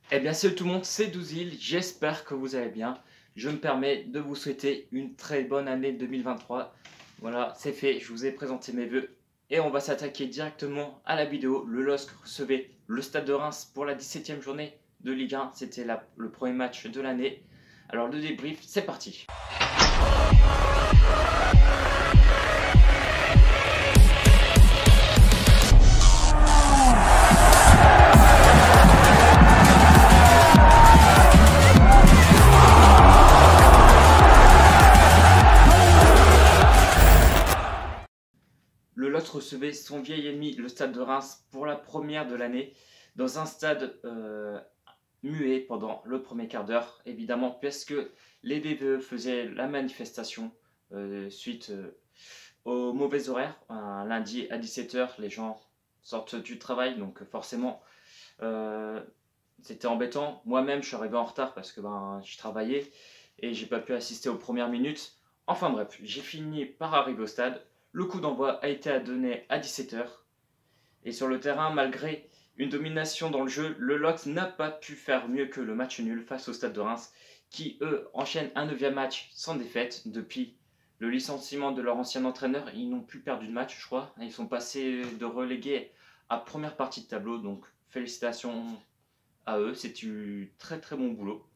Eh bien salut tout le monde, c'est Douzil, j'espère que vous allez bien. Je me permets de vous souhaiter une très bonne année 2023. Voilà, c'est fait, je vous ai présenté mes vœux. Et on va s'attaquer directement à la vidéo. Le LOSC recevait le Stade de Reims pour la 17e journée de Ligue 1. C'était le premier match de l'année. Alors le débrief, c'est parti. Le LOSC recevait son vieil ennemi, le Stade de Reims, pour la première de l'année, dans un stade muet pendant le premier quart d'heure, évidemment, puisque les DVE faisaient la manifestation suite aux mauvais horaires. Un lundi à 17 h, les gens sortent du travail, donc forcément, c'était embêtant. Moi-même, je suis arrivé en retard parce que je travaillais et j'ai pas pu assister aux premières minutes. Enfin bref, j'ai fini par arriver au stade. Le coup d'envoi a été donné à 17 h. Et sur le terrain, malgré une domination dans le jeu, le LOSC n'a pas pu faire mieux que le match nul face au Stade de Reims, qui eux enchaînent un 9e match sans défaite depuis le licenciement de leur ancien entraîneur. Ils n'ont plus perdu de match, je crois. Ils sont passés de relégués à première partie de tableau, donc félicitations à eux, c'est du très très bon boulot.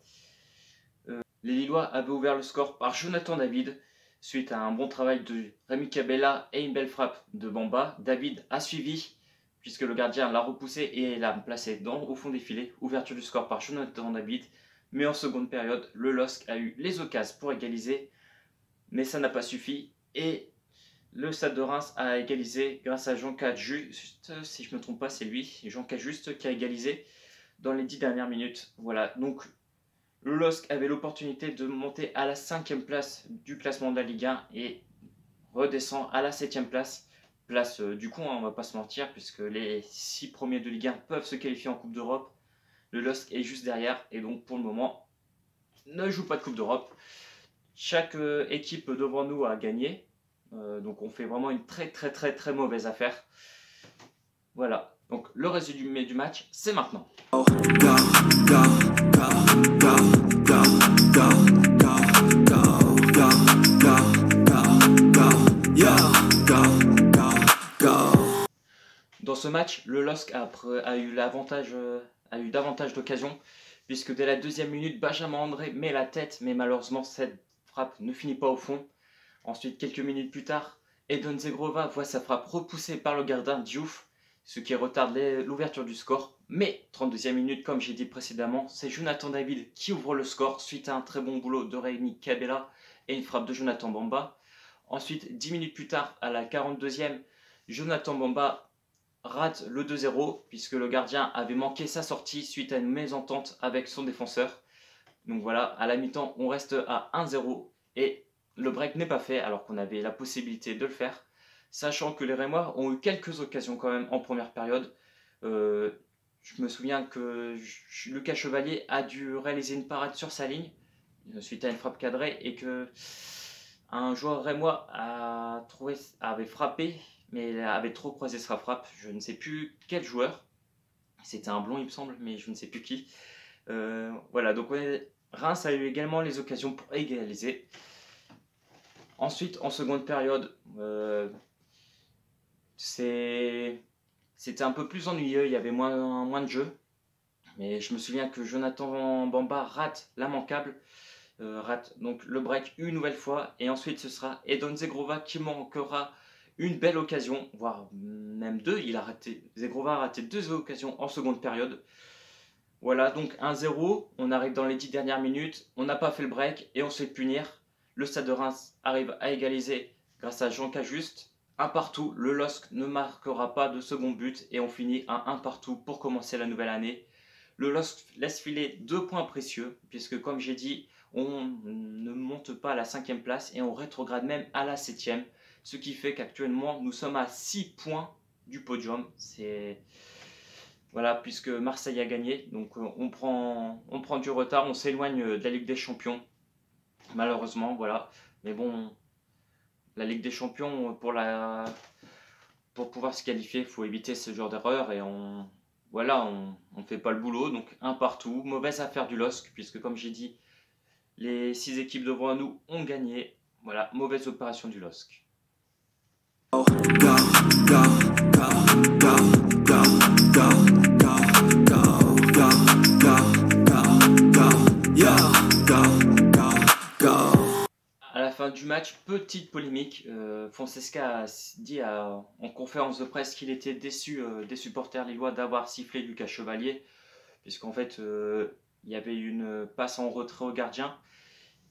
Les Lillois avaient ouvert le score par Jonathan David, suite à un bon travail de Rémi Cabella et une belle frappe de Bamba. David a suivi, puisque le gardien l'a repoussé et l'a placé au fond des filets. Ouverture du score par Jonathan David. Mais en seconde période, le LOSC a eu les occasions pour égaliser, mais ça n'a pas suffi. Et le Stade de Reims a égalisé grâce à Jean Cajuste, si je ne me trompe pas, c'est lui, Jean Cajuste, qui a égalisé dans les 10 dernières minutes. Voilà, donc le LOSC avait l'opportunité de monter à la 5e place du classement de la Ligue 1 et redescend à la 7e place. Place du coup, on va pas se mentir, puisque les 6 premiers de Ligue 1 peuvent se qualifier en Coupe d'Europe. Le LOSC est juste derrière et donc pour le moment ne joue pas de Coupe d'Europe. Chaque équipe devant nous a gagné. Donc on fait vraiment une très mauvaise affaire. Voilà, donc le résumé du match, c'est maintenant. Dans ce match, le LOSC a eu davantage d'occasions, puisque dès la 2e minute, Benjamin André met la tête, mais malheureusement cette frappe ne finit pas au fond. Ensuite, quelques minutes plus tard, Edon Zegrova voit sa frappe repoussée par le gardien Diouf, ce qui retarde l'ouverture du score. Mais 32e minute, comme j'ai dit précédemment, c'est Jonathan David qui ouvre le score suite à un très bon boulot de Rémi Cabella et une frappe de Jonathan Bamba. Ensuite, 10 minutes plus tard, à la 42e, Jonathan Bamba rate le 2-0 puisque le gardien avait manqué sa sortie suite à une mésentente avec son défenseur. Donc voilà, à la mi-temps, on reste à 1-0 et le break n'est pas fait alors qu'on avait la possibilité de le faire. Sachant que les Rémois ont eu quelques occasions quand même en première période. Je me souviens que Lucas Chevalier a dû réaliser une parade sur sa ligne suite à une frappe cadrée et que un joueur rémois avait frappé mais avait trop croisé sa frappe. Je ne sais plus quel joueur. C'était un blond il me semble, mais je ne sais plus qui. Voilà, donc Reims a eu également les occasions pour égaliser. Ensuite, en seconde période, c'était un peu plus ennuyeux, il y avait moins de jeu. Mais je me souviens que Jonathan Bamba rate l'immanquable, rate donc le break une nouvelle fois. Et ensuite, ce sera Edon Zegrova qui manquera une belle occasion, voire même deux. Zegrova a raté 2 occasions en seconde période. Voilà, donc 1-0, on arrive dans les 10 dernières minutes, on n'a pas fait le break et on se fait punir. Le Stade de Reims arrive à égaliser grâce à Jean Cajuste. Un partout, le LOSC ne marquera pas de second but et on finit à un partout pour commencer la nouvelle année. Le LOSC laisse filer 2 points précieux puisque comme j'ai dit, on ne monte pas à la 5e place et on rétrograde même à la 7e. Ce qui fait qu'actuellement nous sommes à 6 points du podium. Voilà, puisque Marseille a gagné, donc on prend du retard, on s'éloigne de la Ligue des Champions, malheureusement, voilà. Mais bon, la Ligue des Champions, pour pouvoir se qualifier, il faut éviter ce genre d'erreur et on voilà, on ne fait pas le boulot, donc un partout. Mauvaise affaire du LOSC, puisque comme j'ai dit, les 6 équipes devant nous ont gagné. Voilà, mauvaise opération du LOSC. Go, go, go, go, go, go, go, go, go, go, yeah, go, go, go. À la fin du match, petite polémique. Fonseca a dit en conférence de presse qu'il était déçu des supporters lillois d'avoir sifflé Lucas Chevalier, puisqu'en fait, il y avait une passe en retrait au gardien.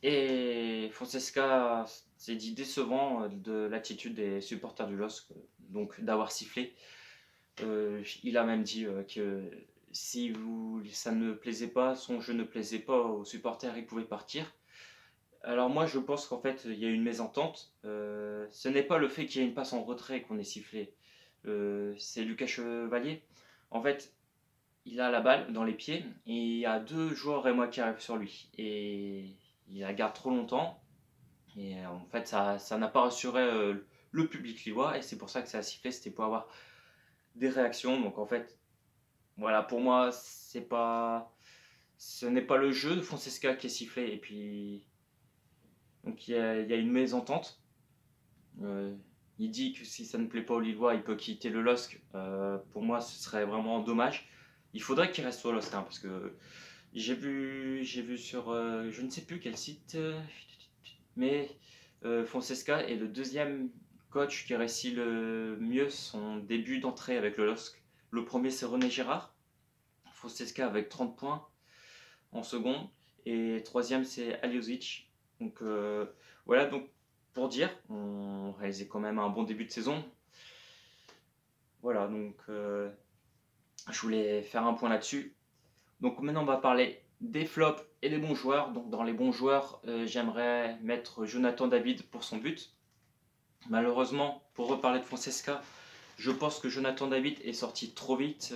Et Fonseca s'est dit décevant de l'attitude des supporters du LOSC, donc d'avoir sifflé. Il a même dit que si ça ne plaisait pas, son jeu ne plaisait pas aux supporters, il pouvait partir. Alors moi je pense qu'en fait il y a une mésentente. Ce n'est pas le fait qu'il y ait une passe en retrait qu'on ait sifflé. C'est Lucas Chevalier. En fait, il a la balle dans les pieds et il y a 2 joueurs rémois qui arrivent sur lui. Et il la garde trop longtemps. Et en fait ça n'a pas rassuré le public lillois et c'est pour ça que ça a sifflé. C'était pour avoir des réactions. Donc en fait, voilà, pour moi ce n'est pas le jeu de Fonseca qui est sifflé. Et puis donc il y a une mésentente. Il dit que si ça ne plaît pas au Lillois, il peut quitter le LOSC. Pour moi, ce serait vraiment dommage. Il faudrait qu'il reste au LOSC, hein, parce que j'ai vu sur je ne sais plus quel site, mais Fonseca est le deuxième coach qui réussit le mieux son début d'entrée avec le LOSC. Le premier, c'est René Girard. Fonseca avec 30 points en seconde. Et troisième, c'est Aliozic. Donc voilà, donc pour dire, on réalisait quand même un bon début de saison. Voilà, donc je voulais faire un point là-dessus. Donc maintenant, on va parler des flops et des bons joueurs. Donc dans les bons joueurs, j'aimerais mettre Jonathan David pour son but. Malheureusement, pour reparler de Fonseca, je pense que Jonathan David est sorti trop vite.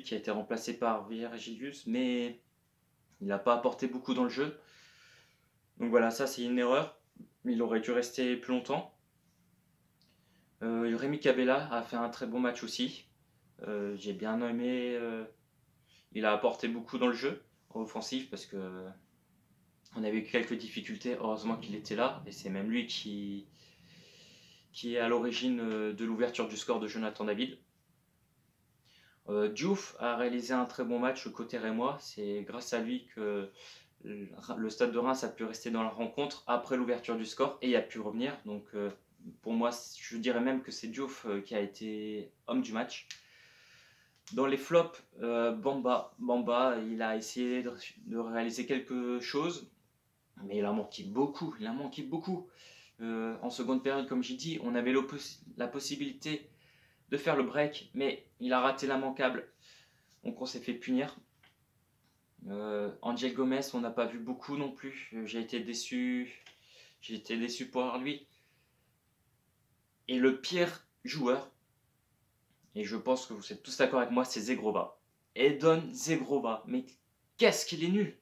Qui a été remplacé par Virgilius, mais il n'a pas apporté beaucoup dans le jeu. Donc voilà, ça c'est une erreur. Il aurait dû rester plus longtemps. Rémi Cabella a fait un très bon match aussi. J'ai bien aimé. Il a apporté beaucoup dans le jeu offensif parce que on avait eu quelques difficultés. Heureusement qu'il était là et c'est même lui qui est à l'origine de l'ouverture du score de Jonathan David. Diouf a réalisé un très bon match côté rémois. C'est grâce à lui que le Stade de Reims a pu rester dans la rencontre après l'ouverture du score et a pu revenir. Donc pour moi, je dirais même que c'est Diouf qui a été homme du match. Dans les flops, Bamba, il a essayé de réaliser quelque chose, mais il a manqué beaucoup. En seconde période, comme j'ai dit, on avait la possibilité de faire le break, mais il a raté l'immanquable. Donc on s'est fait punir. Angel Gomez, on n'a pas vu beaucoup non plus. J'ai été déçu pour lui. Et le pire joueur, et je pense que vous êtes tous d'accord avec moi, c'est Zegrova. Edon Zegrova. Mais qu'est-ce qu'il est nul!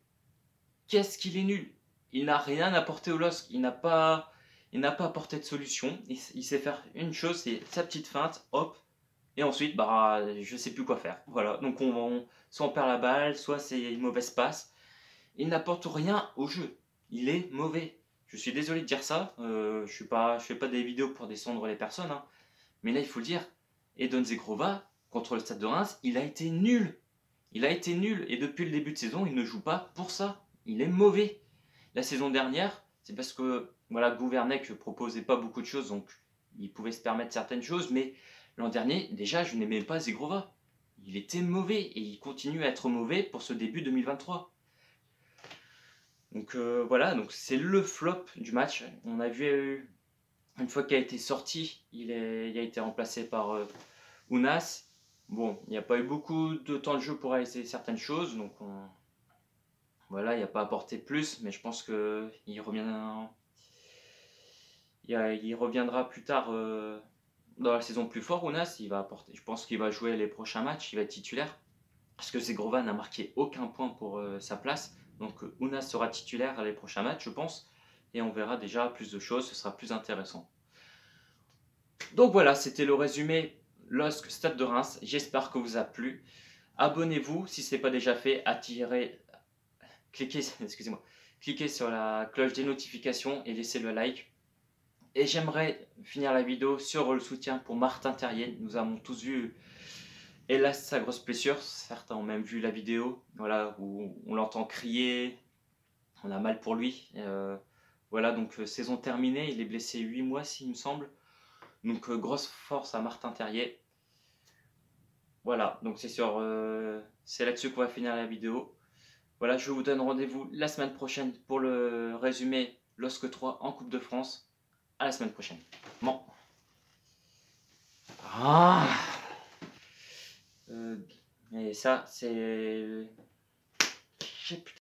Il n'a rien apporté au LOSC. Il n'a pas apporté de solution. Il sait faire une chose, c'est sa petite feinte, hop. Et ensuite, je sais plus quoi faire. Voilà. Donc soit on perd la balle, soit c'est une mauvaise passe. Il n'apporte rien au jeu. Il est mauvais. Je suis désolé de dire ça. Je fais pas des vidéos pour descendre les personnes, hein. Mais là, il faut le dire. Edon Zegrova, contre le Stade de Reims, il a été nul. Et depuis le début de saison, il ne joue pas pour ça. Il est mauvais. La saison dernière, c'est parce que Gouvernec ne proposait pas beaucoup de choses, donc il pouvait se permettre certaines choses. Mais l'an dernier, déjà, je n'aimais pas Zegrova. Il était mauvais et il continue à être mauvais pour ce début 2023. Donc voilà, donc c'est le flop du match. On a vu, une fois qu'il a été sorti, il a été remplacé par Ounas. Bon, il n'y a pas eu beaucoup de temps de jeu pour réaliser certaines choses, donc voilà, il n'a pas apporté plus, mais je pense qu'il reviendra plus tard dans la saison plus fort. Ounas, je pense qu'il va jouer les prochains matchs, il va être titulaire, parce que Zegrova n'a marqué aucun point pour sa place. Donc Ounas sera titulaire à les prochains matchs, je pense, et on verra déjà plus de choses, ce sera plus intéressant. Donc voilà, c'était le résumé LOSC Stade de Reims. J'espère que vous a plu. Abonnez-vous si ce n'est pas déjà fait. Cliquez, excusez-moi, cliquez sur la cloche des notifications et laissez le like. Et j'aimerais finir la vidéo sur le soutien pour Martin Terrier. Nous avons tous vu, hélas, sa grosse blessure. Certains ont même vu la vidéo, voilà, où on l'entend crier. On a mal pour lui. Voilà, donc saison terminée. Il est blessé 8 mois, s'il me semble. Donc grosse force à Martin Terrier. Voilà, donc c'est là-dessus qu'on va finir la vidéo. Voilà, je vous donne rendez-vous la semaine prochaine pour le résumé LOSC 3 en Coupe de France. À la semaine prochaine. Bon. Et ça, c'est...